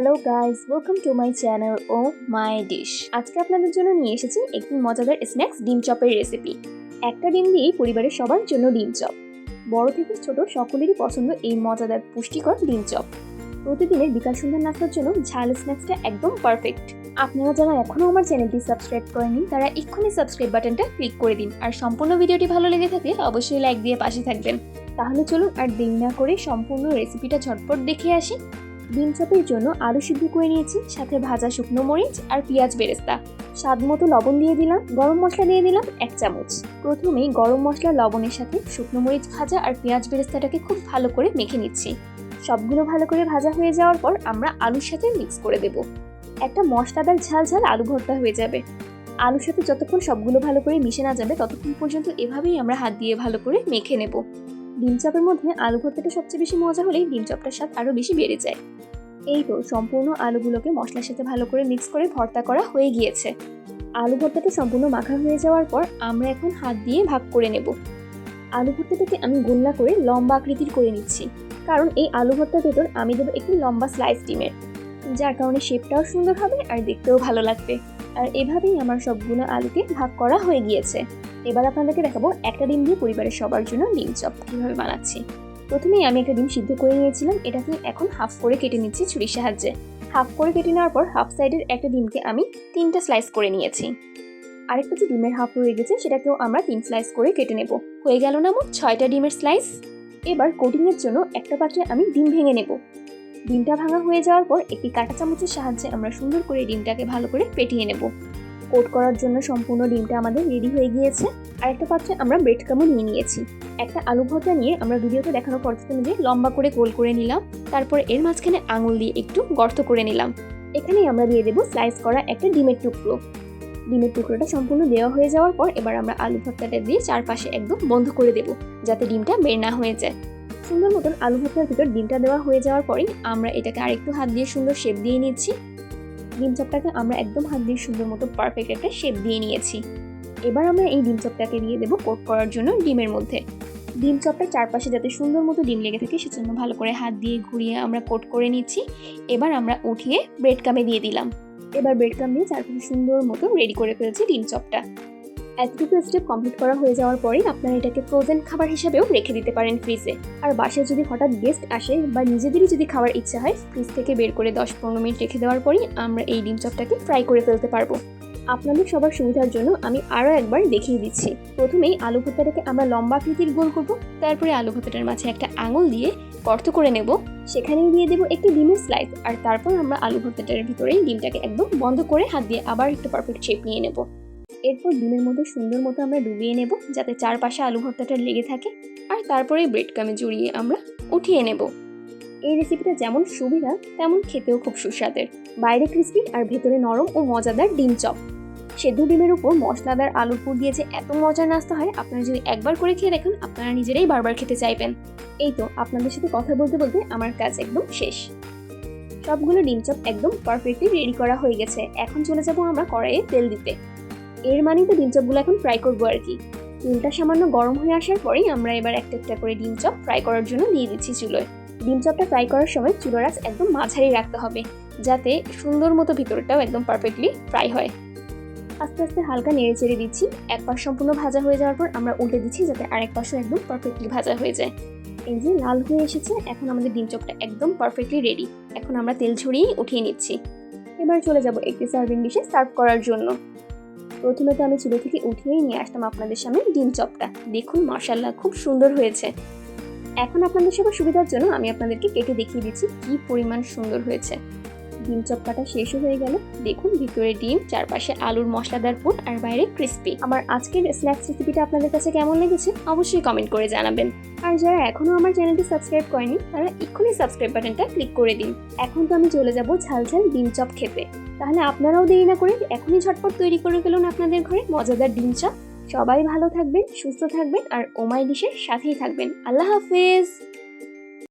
Hello guys, welcome to my channel oh my dish. আজকে আপনাদের জন্য নিয়ে এসেছি একটি মজাদার স্ন্যাক্স ডিম চপের রেসিপি। একটা ডিম দিয়েই পরিবারের সবার জন্য ডিম চপ। বড় থেকে ছোট সকলেরই পছন্দ এই মজাদার পুষ্টিকর ডিম চপ। প্রতিদিনের বিকাল সন্ধ্যার নাস্তার জন্য ঝাল স্ন্যাক্সটা একদম পারফেক্ট। আপনারা যারা এখনও আমার চ্যানেলটি সাবস্ক্রাইব করেননি তারা এক্ষুনি সাবস্ক্রাইব বাটনটা ক্লিক করে দিন, আর সম্পূর্ণ ভিডিওটি ভালো লেগে থাকলে অবশ্যই লাইক দিয়ে পাশে থাকবেন। তাহলে চলুন আর দেরি না করে সম্পূর্ণ রেসিপিটা ঝটপট দেখে আসি। ডিম চপের জন্য আলু সিদ্ধ করে নিয়েছি, সাথে ভাজা শুকনো মরিচ আর পেঁয়াজ বেরেস্তা। স্বাদ মতো লবণ দিয়ে দিলাম, গরম মশলা দিয়ে দিলাম 1 চামচ। প্রথমেই গরম মশলা লবণের সাথে শুকনো মরিচ ভাজা আর পেঁয়াজ বেরেস্তাটাকে খুব ভালো করে মেখে নিচ্ছি। সবগুলো ভালো করে ভাজা হয়ে যাওয়ার পর আমরা আলুর সাথে মিক্স করে দেব। একটা মশলাদার ঝাল ঝাল আলু ভর্তা হয়ে যাবে। আলুর সাথে যতক্ষণ সবগুলো ভালো করে মিশে না যাবে ততক্ষণ পর্যন্ত এভাবেই আমরা হাত দিয়ে ভালো করে মেখে নেব। ডিম চপের মধ্যে আলু ভর্তাটা সবচেয়ে বেশি মজা হলেই ডিম চপটার স্বাদ আরও বেশি বেড়ে যায়। এই তো সম্পূর্ণ আলুগুলোকে মশলার সাথে ভালো করে মিক্স করে ভর্তা করা হয়ে গিয়েছে। আলু ভর্তাটা সম্পূর্ণ মাখা হয়ে যাওয়ার পর আমরা এখন হাত দিয়ে ভাগ করে নেব। আলু ভর্তাটাকে আমি গোল্লা করে লম্বা আকৃতির করে নিচ্ছি, কারণ এই আলু ভর্তার ভেতর আমি দেবো একটি লম্বা স্লাইস ডিমের, যার কারণে শেপটাও সুন্দর হবে আর দেখতেও ভালো লাগবে। আর এভাবেই আমার সবগুলো আলুকে ভাগ করা হয়ে গিয়েছে। এবার আপনাদেরকে দেখাবো একটা ডিম দিয়ে পরিবারের সবার জন্য ডিম চপ কীভাবে বানাচ্ছি। প্রথমেই আমি একটা ডিম সিদ্ধ করে নিয়েছিলাম, এটাকে এখন হাফ করে কেটে নিচ্ছি ছুরির সাহায্যে। হাফ করে কেটে নেওয়ার পর হাফ সাইডের একটা ডিমকে আমি 3টা স্লাইস করে নিয়েছি। আরেকটা যে ডিমের হাফ রয়ে গেছে সেটাকেও আমরা 3 স্লাইস করে কেটে নেব। হয়ে গেল না মোট 6টা ডিমের স্লাইস। এবার কোটিংয়ের জন্য একটা পাত্রে আমি ডিম ভেঙে নেব। ডিমটা ভাঙা হয়ে যাওয়ার পর একটি কাঁটা চামচের সাহায্যে আমরা সুন্দর করে ডিমটাকে ভালো করে ফেটিয়ে নেব। কোট করার জন্য সম্পূর্ণ ডিমটা আমাদের রেডি হয়ে গিয়েছে। আরেকটা পাত্রে আমরা ব্রেড ক্রাম্বও নিয়ে নিয়েছি। একটা আলু ভর্তা নিয়ে আমরা ভিডিওতে দেখানো পদ্ধতি অনুযায়ী লম্বা করে গোল করে নিলাম, তারপর এর মাঝখানে আঙুল দিয়ে একটু গর্ত করে নিলাম। এখানেই আমরা দিয়ে দেবো স্লাইস করা একটা ডিমের টুকরো। ডিমের টুকরোটা সম্পূর্ণ দেওয়া হয়ে যাওয়ার পর এবার আমরা আলু ভর্তাটা দিয়ে চারপাশে একদম বন্ধ করে দেব, যাতে ডিমটা বের না হয়ে যায়। সুন্দর মতন আলু ভর্তার ভিতর ডিমটা দেওয়া হয়ে যাওয়ার পরেই আমরা এটাকে আরেকটু হাত দিয়ে সুন্দর শেপ দিয়ে নিচ্ছি। ডিম চপটাকে আমরা একদম হাত দিয়ে সুন্দর মতো পারফেক্ট একটা শেপ দিয়ে নিয়েছি। এবার আমরা এই ডিম চপটাকে দিয়ে দেবো কোট করার জন্য ডিমের মধ্যে। ডিম চপটার চারপাশে যাতে সুন্দর মতো ডিম লেগে থাকে সেজন্য ভালো করে হাত দিয়ে ঘুরিয়ে আমরা কোট করে নিচ্ছি। এবার আমরা উঠিয়ে ব্রেড ক্রাম্বে দিয়ে দিলাম। এবার ব্রেড ক্রাম্ব দিয়ে চারপাশে সুন্দর মতো রেডি করে ফেলছি ডিম চপটা। এতটুকু স্টেপ কমপ্লিট করা হয়ে যাওয়ার পরেই আপনারা এটাকে ফ্রোজেন খাবার হিসেবেও রেখে দিতে পারেন ফ্রিজে। আর বাসায় যদি হঠাৎ গেস্ট আসে বা নিজেদেরই যদি খাওয়ার ইচ্ছা হয়, ফ্রিজ থেকে বের করে 10-15 মিনিট রেখে দেওয়ার পরেই আমরা এই ডিম চপটাকে ফ্রাই করে ফেলতে পারবো। আপনাদের সবার সুবিধার জন্য আমি আরও একবার দেখিয়ে দিচ্ছি। প্রথমেই আলু ভর্তাটাকে আমরা লম্বা আকৃতির গোল করব, তারপরে আলু ভর্তাটার মাঝে একটা আঙুল দিয়ে গর্ত করে নেব, সেখানেই দিয়ে দেবো একটি ডিমের স্লাইস, আর তারপর আমরা আলু ভর্তাটার ভিতরেই ডিমটাকে একদম বন্ধ করে হাত দিয়ে আবার একটা পারফেক্ট শেপ নিয়ে নেব। এরপর ডিমের মধ্যে সুন্দর মতো আমরা ডুবিয়ে নেব, যাতে চারপাশে আলু ভর্তাটা লেগে থাকে, আর তারপরে ব্রেড ক্রাম্বে জড়িয়ে আমরা উঠিয়ে নেব। এই রেসিপিটা যেমন সুবিধা তেমন খেতেও খুব সুস্বাদের। বাইরে ক্রিস্পি আর ভেতরে নরম ও মজাদার ডিম চপ। সেদ্ধ ডিমের উপর মশলাদার আলুর পুর দিয়ে যে এত মজার নাস্তা হয়, আপনারা যদি একবার করে খেয়ে দেখেন আপনারা নিজেরাই বারবার খেতে চাইবেন। এই তো আপনাদের সাথে কথা বলতে বলতে আমার কাজ একদম শেষ। সবগুলো ডিম চপ একদম পারফেক্টলি রেডি করা হয়ে গেছে। এখন চলে যাবো আমরা কড়াইয়ে তেল দিতে। এর মানে তো ডিম চপগুলো এখন ফ্রাই করবো আর কি। তেলটা সামান্য গরম হয়ে আসার পরেই আমরা এবার একটা একটা করে ডিম চপ ফ্রাই করার জন্য দিয়ে দিচ্ছি চুলোয়। ডিম চপটা ফ্রাই করার সময় চুলার আঁচ একদম মাঝারি রাখতে হবে, যাতে সুন্দর মতো ভিতরটাও একদম পারফেক্টলি ফ্রাই হয়। আস্তে আস্তে হালকা নেড়ে চেড়ে দিচ্ছি। এক পাশ সম্পূর্ণ ভাজা হয়ে যাওয়ার পর আমরা উল্টে দিচ্ছি, যাতে আরেক পাশও একদম পারফেক্টলি ভাজা হয়ে যায়। এই যে লাল হয়ে এসেছে, এখন আমাদের ডিম চপটা একদম পারফেক্টলি রেডি। এখন আমরা তেল ছড়িয়েই উঠিয়ে নিচ্ছি। এবার চলে যাব একটি সার্ভিং ডিশে সার্ভ করার জন্য। প্রথমে তো আমি চুলো থেকে উঠিয়েই নিয়ে আসলাম আপনাদের সামনে ডিম চপটা। দেখুন মাশাআল্লাহ খুব সুন্দর হয়েছে। এখন আপনাদের সবার সুবিধার জন্য আমি আপনাদেরকে কেটে দেখিয়ে দিচ্ছি কি পরিমাণ সুন্দর হয়েছে। ডিম চপ কাটা শেষও হয়ে গেল। দেখুন ভিতরে ডিম, চারপাশে আলুর মশলাদার পুর আর বাইরে ক্রিস্পি। আমার আজকের স্ন্যাক্স রেসিপিটা আপনাদের কাছে কেমন লেগেছে অবশ্যই কমেন্ট করে জানাবেন। আর যারা এখনো আমার চ্যানেলটি সাবস্ক্রাইব করেনি তারা এক্ষুনি সাবস্ক্রাইব বাটনটা ক্লিক করে দিন। এখন তো আমি চলে যাব ঝাল ঝাল ডিম চপ খেতে। তাহলে আপনারাও দেরি না করে এখনই ঝটপট তৈরি করে ফেলুন আপনাদের ঘরে মজাদার ডিম চপ। সবাই ভালো থাকবেন, সুস্থ থাকবেন আর ও মাই ডিশের সাথেই থাকবেন। আল্লাহ হাফেজ।